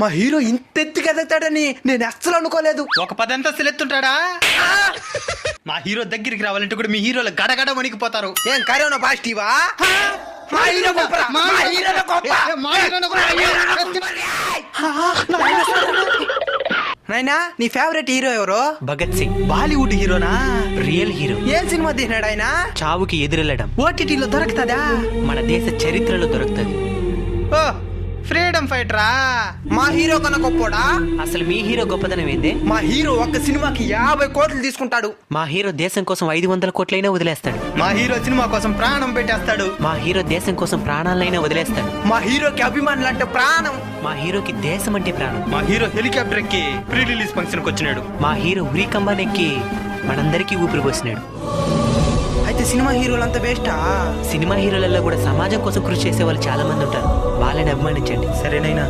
మా హీరో ఇంత ఎత్తుకి ఎదుగుతాడని నేను అస్సలు అనుకోలేదు. ఒక 10 అంతస్తులు ఎత్తుంటాడా? మా హీరో దగ్గరికి రావాలంటే కూడా మీ హీరోలు గడగడ వణికిపోతారు. ఏం కరోనా పాజిటివా? మా హీరో గొప్పరా? మా హీరోనే గొప్ప. నాయనా నీ ఫేవరెట్ హీరో ఎవరు? భగత్ సింగ్. బాలీవుడ్ హీరోనా? Real hero. ఏం సినిమా తీసినాడు ఆయన? చావుకి ఎదురెళ్ళడం. ఓటీటీలో దొరుకుతుందా? మన దేశ చరిత్రలో దొరుకుతుంది. ఓ ఫ్రీడమ్ ఫైటరా? మా హీరో కన్నా గొప్పోడా? అసలు మీ హీరో గొప్పదనం ఏందే? మా హీరో ఒక్క సినిమాకి 50 కోట్లు తీసుకుంటాడు. మా హీరో దేశం కోసం 500 కోట్లైనా వదిలేస్తాడు. మా హీరో సినిమా కోసం ప్రాణం పెట్టేస్తాడు. మా హీరో దేశం కోసం ప్రాణాలైనా వదిలేస్తాడు. మా హీరోకి అభిమానులు అంటే ప్రాణం. మా హీరోకి దేశం అంటే ప్రాణం. మా హీరో హెలికాప్టర్ ఎక్కి ప్రీ రిలీజ్ ఫంక్షన్ కి వచ్చినాడు. మా హీరో ఉరికంబానెక్కి మనందరికీ ఊపిరి పోసినాడు. అయితే సినిమా హీరోలంతా వేస్టా? సినిమా హీరోలలో కూడా సమాజం కోసం కృషి చేసే వాళ్ళు చాలా మంది ఉంటారు. వాళ్ళని అభిమానించండి. సరేనైనా